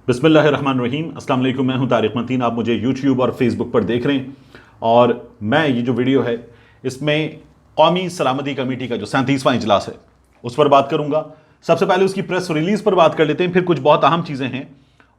बिस्मिल्लाहिर्रहमानिर्रहीम। अस्सलाम वालेकुम। मैं हूं तारिक मतीन। आप मुझे यूट्यूब और फेसबुक पर देख रहे हैं और मैं ये जो वीडियो है इसमें कौमी सलामती कमेटी का जो 37वां इजलास है उस पर बात करूंगा। सबसे पहले उसकी प्रेस रिलीज पर बात कर लेते हैं, फिर कुछ बहुत अहम चीज़ें हैं।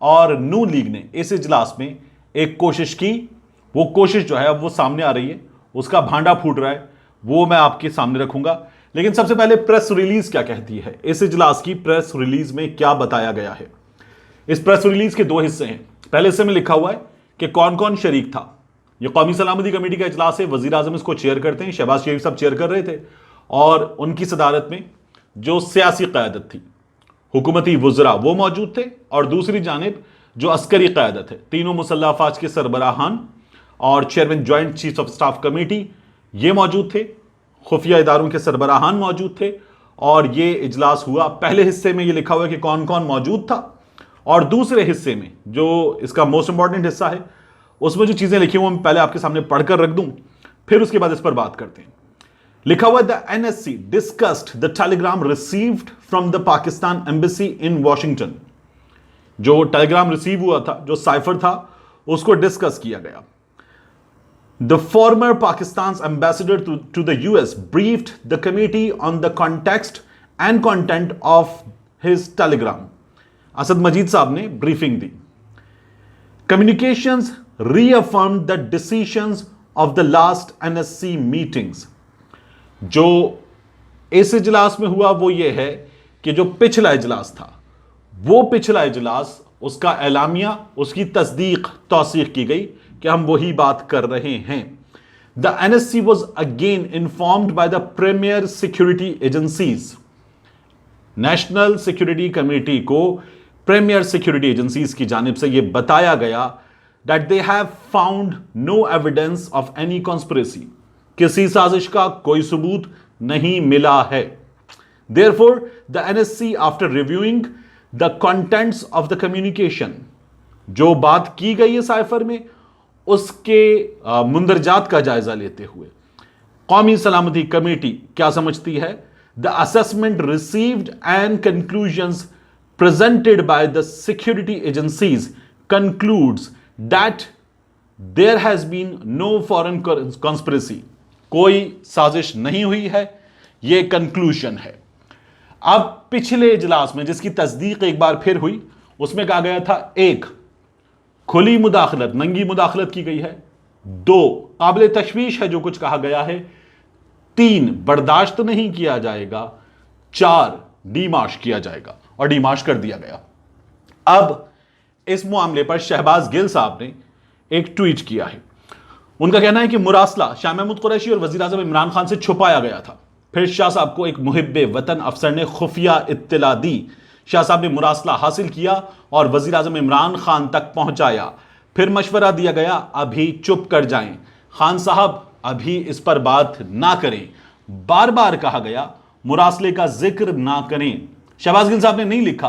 और नून लीग ने इस इजलास में एक कोशिश की, वो कोशिश जो है अब वो सामने आ रही है, उसका भांडा फूट रहा है, वो मैं आपके सामने रखूंगा। लेकिन सबसे पहले प्रेस रिलीज क्या कहती है, इस इजलास की प्रेस रिलीज में क्या बताया गया है। इस प्रेस रिलीज के दो हिस्से हैं। पहले हिस्से में लिखा हुआ है कि कौन कौन शरीक था। यह कौमी सलामती कमेटी का इजलास है, वजीर आजम इसको चेयर करते हैं, शहबाज शरीफ साहब चेयर कर रहे थे और उनकी सदारत में जो सियासी क़यादत थी, हुकूमती वज़रा वो मौजूद थे और दूसरी जानिब जो अस्करी क़यादत है, तीनों मुसल्लह अफ़वाज के सरबराहान और chairman joint chief of staff committee ये मौजूद थे, खुफिया इदारों के सरबराहान मौजूद थे और ये इजलास हुआ। पहले हिस्से में ये लिखा हुआ है कि कौन कौन मौजूद था और दूसरे हिस्से में जो इसका मोस्ट इंपॉर्टेंट हिस्सा है उसमें जो चीजें लिखी हुई मैं पहले आपके सामने पढ़कर रख दूं, फिर उसके बाद इस पर बात करते हैं। लिखा हुआ the NSC discussed the telegram received from the Pakistan embassy in Washington. जो टेलीग्राम रिसीव हुआ था, जो साइफर था, उसको डिस्कस किया गया। The former Pakistan ambassador to the US briefed the committee on the context and content of his telegram. Asad Majeed साहब ने ब्रीफिंग दी। Communications reaffirmed the decisions of the last NSC meetings. जो इस इजलास में हुआ वो ये है कि जो पिछला इजलास था, वो पिछला इजलास, उसका एलामिया, उसकी तस्दीक तौसीक की गई कि हम वही बात कर रहे हैं। The NSC was again informed by the premier security agencies. National security committee को प्रीमियर सिक्योरिटी एजेंसीज की जानिब से यह बताया गया that they have found no evidence of any conspiracy. किसी साजिश का कोई सबूत नहीं मिला है। Therefore the NSC after reviewing the contents of the communication, जो बात की गई है साइफर में, उसके मुंदरजात का जायजा लेते हुए कौमी सलामती कमेटी क्या समझती है, the assessment received and conclusions presented by the security agencies concludes that there has been no foreign conspiracy। कोई साजिश नहीं हुई है, यह कंक्लूजन है। अब पिछले इजलास में जिसकी तस्दीक एक बार फिर हुई, उसमें कहा गया था, एक, खुली मुदाखलत, नंगी मुदाखलत की गई है। दो, काबिल तशवीश है जो कुछ कहा गया है। तीन, बर्दाश्त नहीं किया जाएगा। चार, डीमार्श किया जाएगा और डीमार्श कर दिया गया। अब इस मामले पर शहबाज गिल साहब ने एक ट्वीट किया है। उनका कहना है कि मुरासला शाह महमूद कुरैशी और वजीर आजम इमरान खान से छुपाया गया था। फिर शाह साहब को एक मुहिब्बे वतन अफसर ने खुफिया इत्तला दी। शाह साहब ने मुरासला हासिल किया और वजीर आजम इमरान खान तक पहुंचाया। फिर मशवरा दिया गया, अभी चुप कर जाएं, खान साहब अभी इस पर बात ना करें। बार बार कहा गया मुरासले का जिक्र ना करें। शहबाज गिल साहब ने नहीं लिखा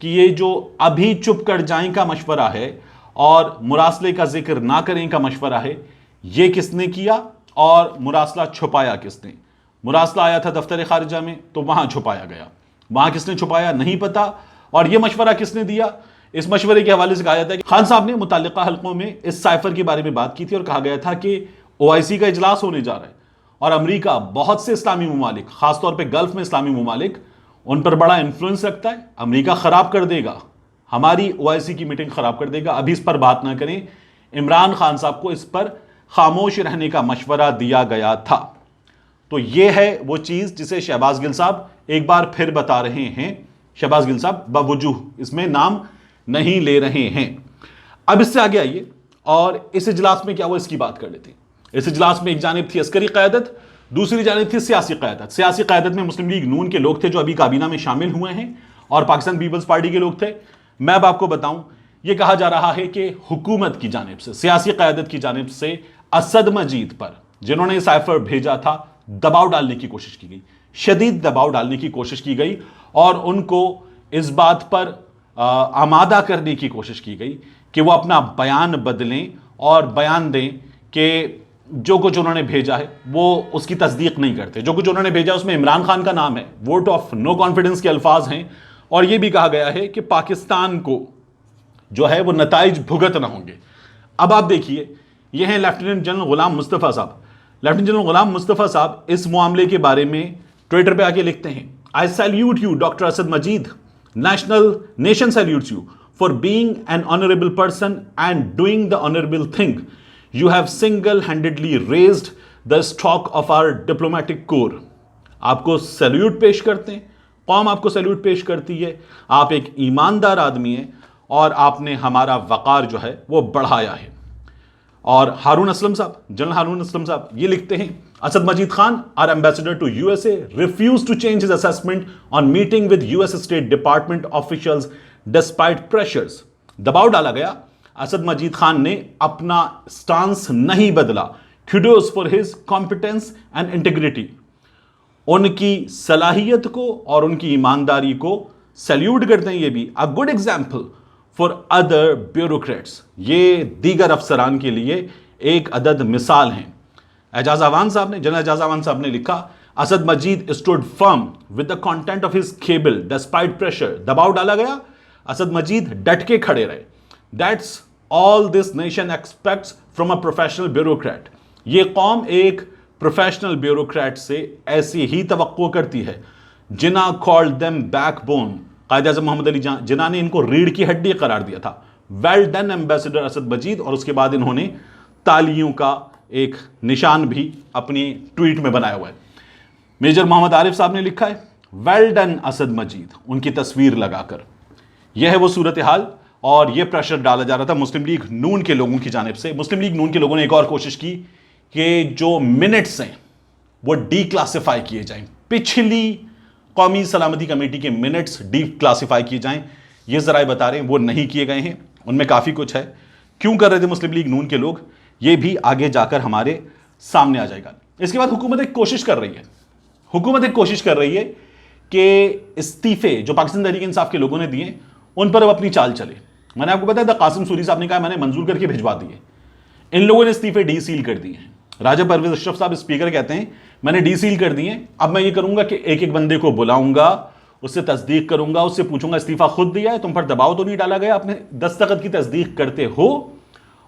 कि ये जो अभी चुप कर जाएं का मशवरा है और मुरासले का जिक्र ना करें का मशवरा है, ये किसने किया और मुरासला छुपाया किसने। मुरासला आया था दफ्तर खारिजा में तो वहां छुपाया गया, वहां किसने छुपाया नहीं पता। और यह मशवरा किसने दिया, इस मशवरे के हवाले से कहा जाता है कि खान साहब ने मुतल्लिका हल्कों में इस साइफर के बारे में बात की थी और कहा गया था कि OIC का इजलास होने जा रहा है और अमेरिका बहुत से इस्लामी ममालिक, खासतौर पर गल्फ में इस्लामी ममालिक, उन पर बड़ा इन्फ्लुएंस रखता है। अमेरिका खराब कर देगा, हमारी OIC की मीटिंग खराब कर देगा, अभी इस पर बात ना करें। इमरान खान साहब को इस पर खामोश रहने का मशवरा दिया गया था। तो यह है वो चीज जिसे शहबाज गिल साहब एक बार फिर बता रहे हैं। शहबाज गिल साहब बावजूह इसमें नाम नहीं ले रहे हैं। अब इससे आगे आइए और इस इजलास में क्या हुआ इसकी बात कर लेते हैं। इस इजलास में एक जानिब थी अस्करी क़यादत, दूसरी जानिब थी सियासी क़यादत। सियासी क़यादत में मुस्लिम लीग नून के लोग थे जो अभी काबीना में शामिल हुए हैं और पाकिस्तान पीपल्स पार्टी के लोग थे। मैं अब आपको बताऊं, यह कहा जा रहा है कि हुकूमत की जानिब से, सियासी क़यादत की जानिब से असद मजीद पर, जिन्होंने साइफर भेजा था, दबाव डालने की कोशिश की गई, शदीद दबाव डालने की कोशिश की गई और उनको इस बात पर आमादा करने की कोशिश की गई कि वो अपना बयान बदलें और बयान दें कि जो कुछ उन्होंने भेजा है वो उसकी तस्दीक नहीं करते। जो कुछ उन्होंने भेजा उसमें इमरान खान का नाम है, वोट ऑफ नो कॉन्फिडेंस के अल्फाज हैं और यह भी कहा गया है कि पाकिस्तान को जो है वो नताइज भुगतना होंगे। अब आप देखिए, ये हैं लेफ्टिनेंट जनरल गुलाम मुस्तफ़ा साहब। लेफ्टिनेंट जनरल गुलाम मुस्तफ़ा साहब इस मामले के बारे में ट्विटर पे आके लिखते हैं, I salute you doctor Asad Majeed, nation salutes you for being an honourable person and doing the honourable thing. You have single handedly raised the stock of our diplomatic corps. आपको सैल्यूट पेश करते हैं, कौम आपको सैल्यूट पेश करती है। आप एक ईमानदार आदमी हैं और आपने हमारा वक़ार जो है वो बढ़ाया है। और हारून असलम साहब, जनरल हारून असलम साहब ये लिखते हैं, Asad Majeed Khan our ambassador to USA refuse to change his assessment on meeting with US State Department officials despite pressures. दबाव डाला गया, असद मजीद खान ने अपना स्टांस नहीं बदला। Kudos for his competence and integrity. उनकी सलाहियत को और उनकी ईमानदारी को सैल्यूट करते हैं। ये भी a good example for other bureaucrats. ये दीगर अफसरान के लिए एक अदद मिसाल हैं। एजाज अवान साहब ने, जनरल एजाज अवान साहब ने लिखा, Asad Majeed stood firm with the content of his cable despite pressure. दबाव डाला गया, असद मजीद डट के खड़े रहे। That's all this nation expects from a professional bureaucrat. ये कौम एक प्रोफेशनल ब्यूरोक्रेट से ऐसी ही तवक्को करती है। जिना कॉल्ड देम बैकबोन। कायद आज़म मोहम्मद अली जिना ने इनको रीढ़ की हड्डी करार दिया था। वेल डन एम्बेसडर असद मजीद। और उसके बाद इन्होंने तालियों का एक निशान भी अपनी ट्वीट में बनाया हुआ है। मेजर मोहम्मद आरिफ साहब ने लिखा है, वेल डन असद मजीद, उनकी तस्वीर लगाकर। यह है वो सूरत हाल। और यह प्रेशर डाला जा रहा था मुस्लिम लीग नून के लोगों की जानिब से। मुस्लिम लीग नून के लोगों ने एक और कोशिश की कि जो मिनट्स हैं वो डीक्लासिफाई किए जाएं, पिछली कौमी सलामती कमेटी के मिनट्स डीक्लासिफाई किए जाएं। ये ज़राए बता रहे हैं वो नहीं किए गए हैं। उनमें काफ़ी कुछ है। क्यों कर रहे थे मुस्लिम लीग नून के लोग, ये भी आगे जाकर हमारे सामने आ जाएगा। इसके बाद हुकूमत एक कोशिश कर रही है। हुकूमत एक कोशिश कर रही है कि इस्तीफे जो पाकिस्तान तहरीक इंसाफ के लोगों ने दिए उन पर अब अपनी चाल चले। मैंने आपको बताया था, कासिम सूरी साहब ने कहा मैंने मंजूर करके भिजवा दिए। इन लोगों ने इस्तीफे डी सील कर दिए हैं। राजा परवेज अशरफ साहब स्पीकर कहते हैं मैंने डी सील कर दिए। अब मैं ये करूंगा कि एक एक बंदे को बुलाऊंगा, उससे तस्दीक करूंगा, उससे पूछूंगा इस्तीफा खुद दिया है, तुम पर दबाव तो नहीं डाला गया, अपने दस्तखत की तस्दीक करते हो,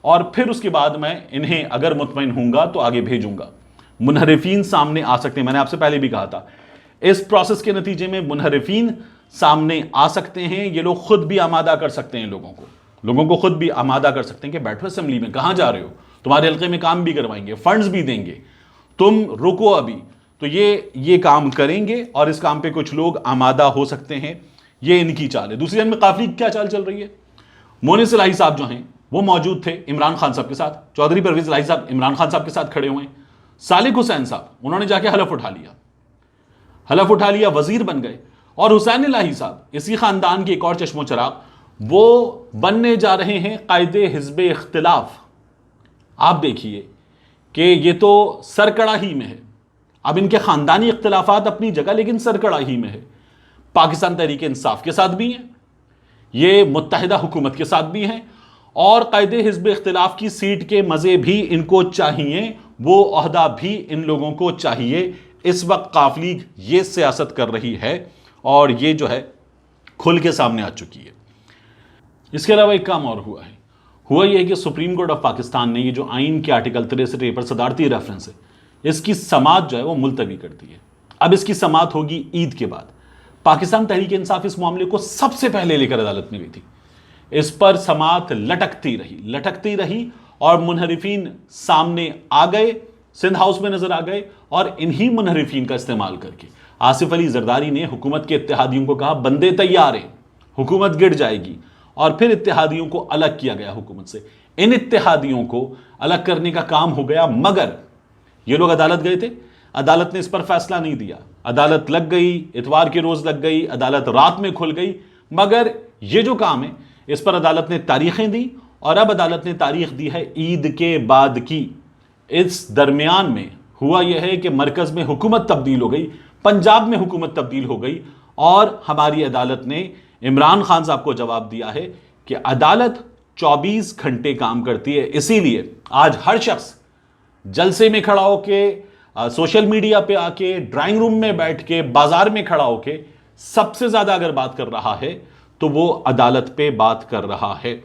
और फिर उसके बाद मैं इन्हें अगर मुतमईन हूंगा तो आगे भेजूंगा। मुनहरिफीन सामने आ सकते हैं। मैंने आपसे पहले भी कहा था इस प्रोसेस के नतीजे में मुनहरिफीन सामने आ सकते हैं। ये लोग खुद भी आमादा कर सकते हैं, लोगों को खुद भी आमादा कर सकते हैं कि बैठो असेंबली में, कहां जा रहे हो, तुम्हारे हल्के में काम भी करवाएंगे, फंड्स भी देंगे, तुम रुको अभी। तो ये काम करेंगे और इस काम पे कुछ लोग आमादा हो सकते हैं। ये इनकी चाल है। दूसरी जन में काफी क्या चाल चल रही है, मोनिस इलाही साहब जो हैं वो मौजूद थे इमरान खान साहब के साथ। चौधरी परवेज इलाही साहब इमरान खान साहब के साथ खड़े हुए हैं। सालिक हुसैन साहब उन्होंने जाके हलफ उठा लिया, वजीर बन गए। और हुसैन इलाही साहब इसी खानदान के एक और चश्मो चराग, वो बनने जा रहे हैं कायदे हिज़्ब इख्तिलाफ। आप देखिए कि ये तो सरकड़ाही में है। अब इनके खानदानी इख्तिलाफात अपनी जगह, लेकिन सरकड़ाही में है। पाकिस्तान तहरीक इंसाफ के साथ भी हैं, ये मुत्तहिदा हुकूमत के साथ भी हैं, और कायदे हिज़्ब इख्तिलाफ की सीट के मज़े भी इनको चाहिए, वो ओहदा भी इन लोगों को चाहिए। इस वक्त काफ लीग ये सियासत कर रही है और ये जो है खुल के सामने आ चुकी है। इसके अलावा एक काम और हुआ यह है कि सुप्रीम कोर्ट ऑफ पाकिस्तान ने ये जो आइन के आर्टिकल 63 पर सदारती रेफरेंस है, इसकी समाअत जो है वो मुलतवी कर दी है। अब इसकी समाअत होगी ईद के बाद। पाकिस्तान तहरीक इंसाफ इस मामले को सबसे पहले लेकर अदालत में गई थी। इस पर समाअत लटकती रही और मुनहरिफीन सामने आ गए, सिंध हाउस में नजर आ गए, और इन्हीं मुनहरिफीन का इस्तेमाल करके आसिफ अली जरदारी ने हुकूमत के इत्तेहादियों को कहा बंदे तैयार हैं, हुकूमत गिर जाएगी, और फिर इत्तेहादियों को अलग किया गया हुकूमत से। इन इत्तेहादियों को अलग करने का काम हो गया, मगर ये लोग अदालत गए थे, अदालत ने इस पर फैसला नहीं दिया। अदालत लग गई, इतवार के रोज लग गई, अदालत रात में खुल गई, मगर ये जो काम है इस पर अदालत ने तारीखें दी, और अब अदालत ने तारीख दी है ईद के बाद की। इस दरमियान में हुआ यह है कि मरकज में हुकूमत तब्दील हो गई, पंजाब में हुकूमत तब्दील हो गई, और हमारी अदालत ने इमरान खान साहब को जवाब दिया है कि अदालत 24 घंटे काम करती है। इसीलिए आज हर शख्स जलसे में खड़ा होके, सोशल मीडिया पे आके, ड्राइंग रूम में बैठ के, बाजार में खड़ा होके सबसे ज्यादा अगर बात कर रहा है तो वो अदालत पे बात कर रहा है।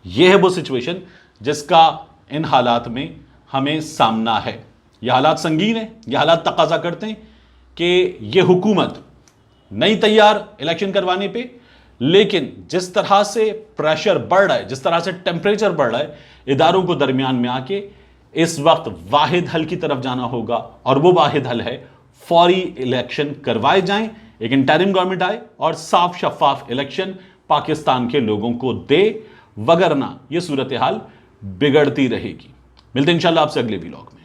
यह है वो सिचुएशन जिसका इन हालात में हमें सामना है। यह हालात संगीन है, यह हालात तकाजा करते हैं कि यह हुकूमत नहीं तैयार इलेक्शन करवाने पे, लेकिन जिस तरह से प्रेशर बढ़ रहा है, जिस तरह से टेम्परेचर बढ़ रहा है, इदारों को दरमियान में आके इस वक्त वाहिद हल की तरफ जाना होगा, और वो वाहिद हल है फौरी इलेक्शन करवाए जाएं, एक इंटरिम गवर्नमेंट आए और साफ शफाफ इलेक्शन पाकिस्तान के लोगों को दे, वगरना ये सूरत हाल बिगड़ती रहेगी। मिलते हैं इंशाल्लाह आपसे अगले व्लॉग में।